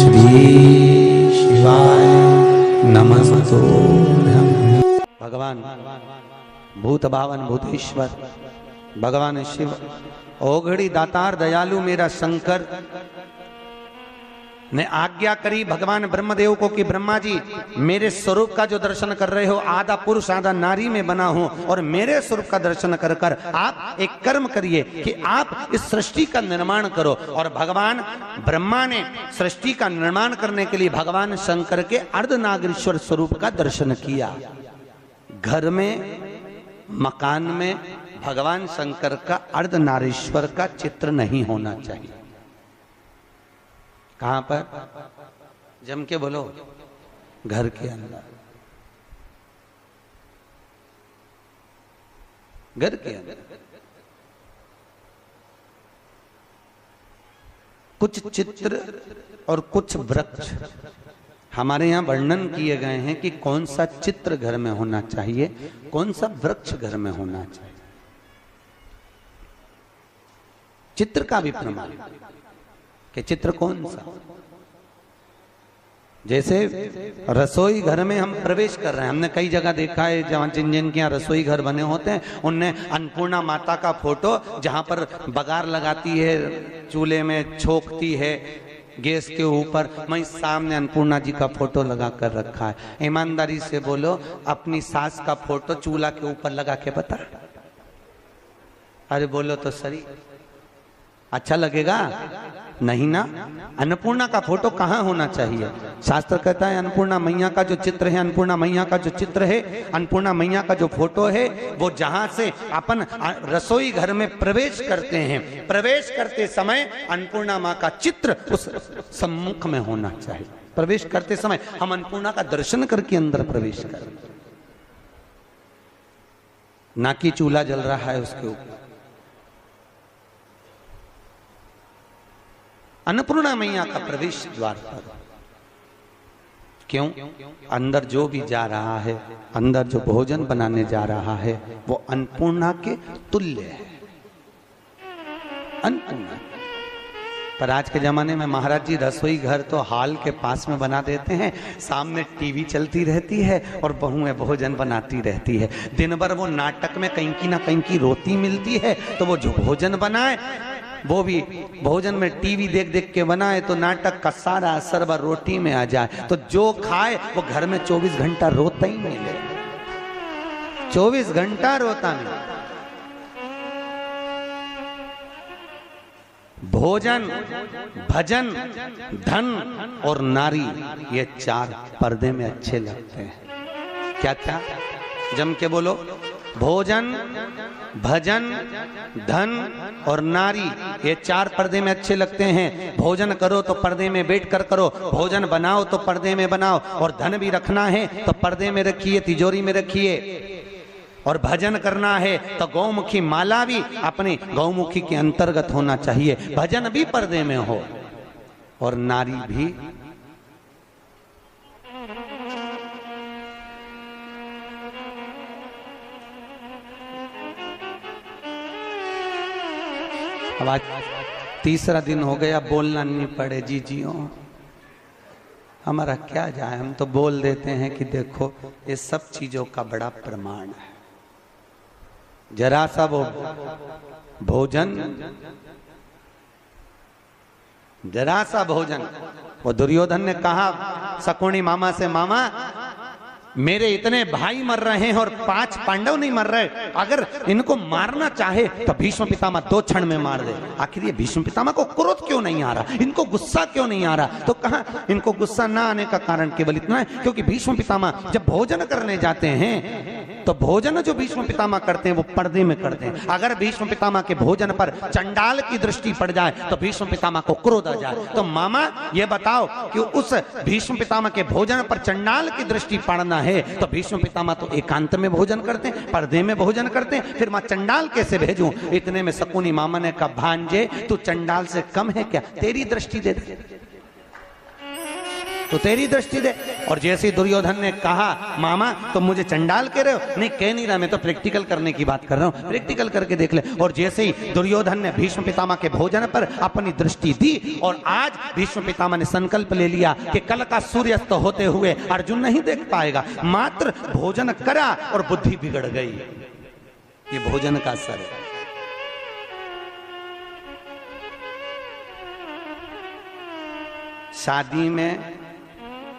श्री शिवाय नमस्तो। भगवान भूत भावन भूतेश्वर भगवान शिव ओघड़ी दातार दयालु मेरा शंकर ने आज्ञा करी भगवान ब्रह्मदेव को कि ब्रह्मा जी मेरे स्वरूप का जो दर्शन कर रहे हो आधा पुरुष आधा नारी में बना हूं और मेरे स्वरूप का दर्शन कर कर आप एक कर्म करिए कि आप इस सृष्टि का निर्माण करो। और भगवान ब्रह्मा ने सृष्टि का निर्माण करने के लिए भगवान शंकर के अर्धनागरीश्वर स्वरूप का दर्शन किया। घर में मकान में भगवान शंकर का अर्धनारीश्वर का चित्र नहीं होना चाहिए। कहां पर? जम के बोलो, घर के अंदर, घर के अंदर कुछ चित्र और कुछ वृक्ष हमारे यहां वर्णन किए गए हैं कि कौन सा चित्र घर में होना चाहिए, कौन सा वृक्ष घर में होना चाहिए। चित्र का भी प्रमाण कि चित्र कौन सा। जैसे रसोई घर में हम प्रवेश कर रहे हैं, हमने कई जगह देखा है जहां जिन जिन के यहाँ रसोई घर बने होते हैं उनने अन्नपूर्णा माता का फोटो जहां पर बगार लगाती है, चूल्हे में छोकती है गैस के ऊपर, मैं सामने अन्नपूर्णा जी का फोटो लगा कर रखा है। ईमानदारी से बोलो, अपनी सास का फोटो चूल्हा के ऊपर लगा के बता। अरे बोलो तो सही, अच्छा लगेगा? नहीं ना। अन्नपूर्णा का फोटो कहाँ होना चाहिए? शास्त्र कहता है अन्नपूर्णा मैया का जो चित्र है, अन्नपूर्णा मैया का जो चित्र है, अन्नपूर्णा मैया का जो फोटो है, वो जहां से अपन रसोई घर में प्रवेश करते हैं, प्रवेश करते समय अन्नपूर्णा माँ का चित्र उस सम्मुख में होना चाहिए। प्रवेश करते समय हम अन्नपूर्णा का दर्शन करके अंदर प्रवेश करें, ना कि चूल्हा जल रहा है उसके ऊपर। अन्नपूर्णा मैया का प्रवेश द्वार पर क्यों? अंदर जो भी जा रहा है, अंदर जो भोजन बनाने जा रहा है वो अन्नपूर्णा के तुल्य है, अन्नपूर्णा। पर आज के जमाने में महाराज जी रसोई घर तो हॉल के पास में बना देते हैं, सामने टीवी चलती रहती है और बहुएं भोजन बनाती रहती है। दिन भर वो नाटक में कहीं की ना कहीं की रोटी मिलती है, तो वो जो भोजन बनाए वो भी भोजन में टीवी देख देख के बनाए तो नाटक का सारा असर रोटी में आ जाए, तो जो खाए वो घर में 24 घंटा रोता ही नहीं ले, 24 घंटा रोता नहीं। भोजन, भजन, धन और नारी, ये चार पर्दे में अच्छे लगते हैं। क्या क्या? जम के बोलो। भोजन, भजन, धन और नारी, ये चार पर्दे में अच्छे लगते हैं। भोजन करो तो पर्दे में बैठ कर करो, भोजन बनाओ तो पर्दे में बनाओ, और धन भी रखना है तो पर्दे में रखिए, तिजोरी में रखिए। और भजन करना है तो गौमुखी माला भी अपने गौमुखी के अंतर्गत होना चाहिए, भजन भी पर्दे में हो और नारी भी। अब आज तीसरा दिन हो गया, बोलना नहीं पड़े जीजियों, हमारा क्या जाए, हम तो बोल देते हैं कि देखो ये सब चीजों का बड़ा प्रमाण है। जरा सा वो भोजन, जरा सा भोजन, वो दुर्योधन ने कहा शकुनी मामा से, मामा मेरे इतने भाई मर रहे हैं और 5 पांडव नहीं मर रहे, अगर इनको मारना चाहे तो भीष्म पितामह 2 क्षण में मार दे। आखिर ये भीष्म पितामह को क्रोध क्यों नहीं आ रहा, इनको गुस्सा क्यों नहीं आ रहा? तो कहा इनको गुस्सा ना आने का कारण केवल इतना है क्योंकि भीष्म पितामह जब भोजन करने जाते हैं तो भोजन जो भीष्म पितामह करते हैं वो पर्दे में करते हैं। अगर भीष्म पितामह के भोजन पर चंडाल की दृष्टि पड़ जाए तो भीष्म पितामह को क्रोध आ जाए। तो मामा ये बताओ कि उस भीष्म पितामह के भोजन पर चंडाल की दृष्टि पड़ना है तो भीष्म पितामह तो एकांत में भोजन करते हैं, पर्दे में भोजन करते हैं, फिर मैं चंडाल कैसे भेजूं? इतने में शकुनी मामा ने कहा, भांजे तू चंडाल से कम है क्या, तेरी दृष्टि दे दे। तो तेरी दृष्टि दे। और जैसे दुर्योधन ने कहा मामा तुम मुझे चंडाल कह रहे हो, नहीं कह नहीं रहा, मैं तो प्रैक्टिकल करने की बात कर रहा हूं, प्रैक्टिकल करके देख ले। और जैसे ही दुर्योधन ने भीष्म पितामह के भोजन पर अपनी दृष्टि दी और आज भीष्म पितामह ने संकल्प ले लिया कि कल का सूर्यास्त होते हुए अर्जुन नहीं देख पाएगा, मात्र भोजन करा और बुद्धि बिगड़ गई। ये भोजन का असर है। शादी में,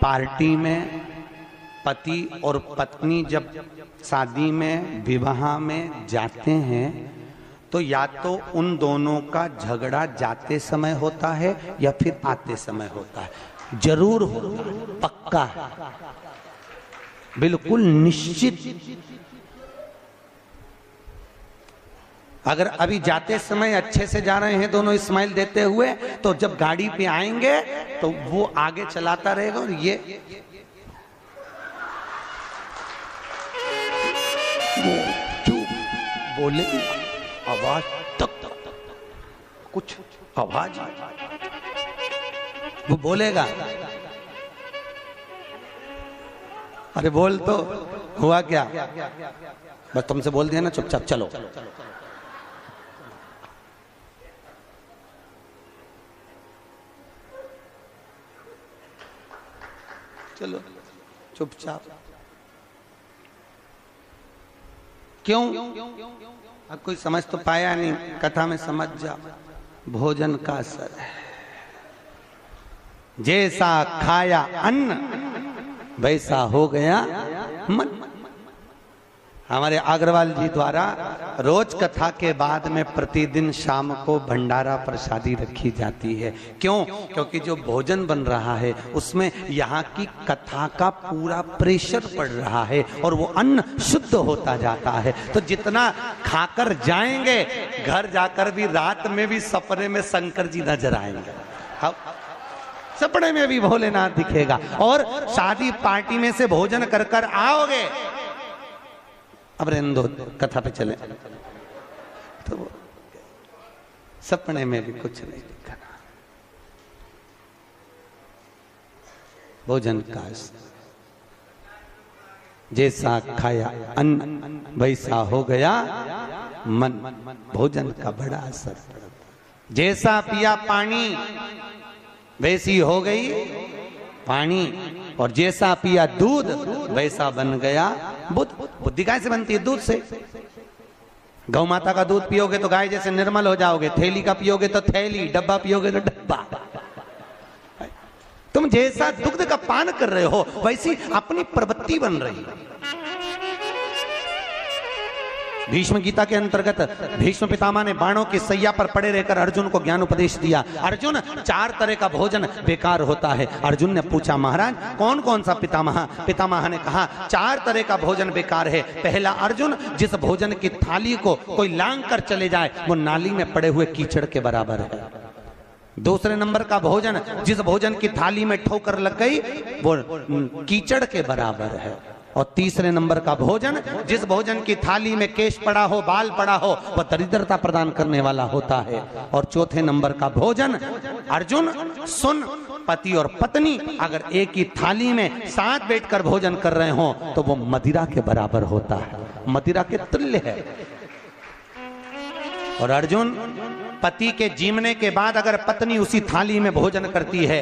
पार्टी में पति और पत्नी जब शादी में, विवाह में जाते हैं तो या तो उन दोनों का झगड़ा जाते समय होता है या फिर आते समय होता है। जरूर होता है, पक्का है, बिल्कुल निश्चित। अगर अभी जाते समय अच्छे से जा रहे हैं दोनों स्माइल देते हुए, तो जब गाड़ी पे आएंगे तो वो आगे चलाता रहेगा और ये चुप बोले, आवाज तक कुछ आवाज वो बोलेगा, अरे बोल तो हुआ क्या, बस तुमसे बोल दिया ना चुपचाप चलो। चलो चुपचाप। क्यों? अब कोई समझ तो पाया नहीं, कथा में समझ जाओ। भोजन का असर है। जैसा खाया अन्न वैसा हो गया मन। हमारे अग्रवाल जी द्वारा रोज कथा के बाद में प्रतिदिन शाम को भंडारा प्रसादी रखी जाती है। क्यों? क्योंकि जो भोजन बन रहा है उसमें यहाँ की कथा का पूरा प्रेशर पड़ रहा है और वो अन्न शुद्ध होता जाता है। तो जितना खाकर जाएंगे घर जाकर भी रात में भी सपने में शंकर जी नजर आएंगे, सपने में भी भोलेनाथ दिखेगा। और शादी पार्टी में से भोजन कर कर आओगे, अब रेंदो कथा पे चले, तो सपने में भी कुछ नहीं दिखना। भोजन का जैसा खाया अन्न वैसा हो गया मन। भोजन का बड़ा असर पड़ता। जैसा पिया पानी वैसी हो गई पानी, और जैसा पिया दूध वैसा बन गया बुद्धि। बुद्धि गाय से बनती है? दूध से। गौ माता का दूध पियोगे तो गाय जैसे निर्मल हो जाओगे, थैली का पियोगे तो थैली, डब्बा पियोगे तो डब्बा। तुम जैसा दुग्ध का पान कर रहे हो वैसी अपनी प्रवृत्ति बन रही है। भीष्म गीता के अंतर्गत भीष्म पितामह ने बाणों की सैया पर पड़े रहकर अर्जुन को ज्ञान उपदेश दिया। अर्जुन, 4 तरह का भोजन बेकार होता है। अर्जुन ने पूछा महाराज कौन कौन सा पितामह? पितामह ने कहा 4 तरह का भोजन बेकार है। पहला, अर्जुन, जिस भोजन की थाली को कोई लांग कर चले जाए वो नाली में पड़े हुए कीचड़ के बराबर है। दूसरे नंबर का भोजन, जिस भोजन की थाली में ठोकर लग गई वो कीचड़ के बराबर है। और तीसरे नंबर का भोजन, जिस भोजन की थाली में केश पड़ा हो, बाल पड़ा हो, वह दरिद्रता प्रदान करने वाला होता है। और चौथे नंबर का भोजन, अर्जुन सुन, पति और पत्नी अगर एक ही थाली में साथ बैठकर भोजन कर रहे हो तो वो मदिरा के बराबर होता है, मदिरा के तुल्य है। और अर्जुन, पति के जीवने के बाद अगर पत्नी उसी थाली में भोजन करती है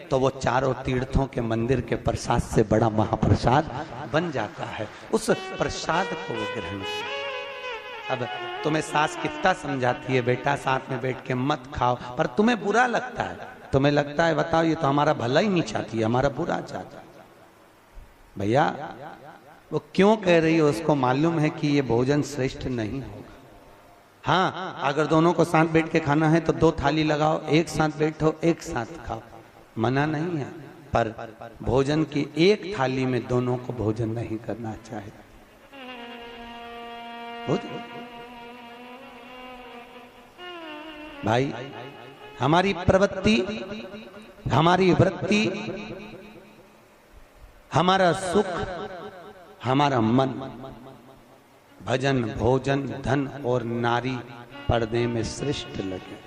तो वो चारों तीर्थों के मंदिर के प्रसाद से बड़ा महाप्रसाद बन जाता है। उस प्रसाद को वो ग्रहण करता। अब तुम्हें सास कितना समझाती है, बेटा साथ में बैठ के मत खाओ, पर तुम्हें बुरा लगता है। तुम्हें लगता है बताओ ये तो हमारा भला ही नहीं चाहती है, हमारा बुरा चाहता है। भैया वो क्यों कह रही है उसको मालूम है कि ये भोजन श्रेष्ठ नहीं होगा। हाँ, अगर दोनों को साथ बैठ के खाना है तो 2 थाली लगाओ, एक साथ बैठो, एक साथ खाओ, मना नहीं है। पर भोजन की एक थाली में दोनों को भोजन नहीं करना चाहिए। भाई, हमारी प्रवृत्ति, हमारी वृत्ति, हमारा सुख, हमारा मन भजन, भोजन, धन और नारी पर्दे में श्रेष्ठ लगे।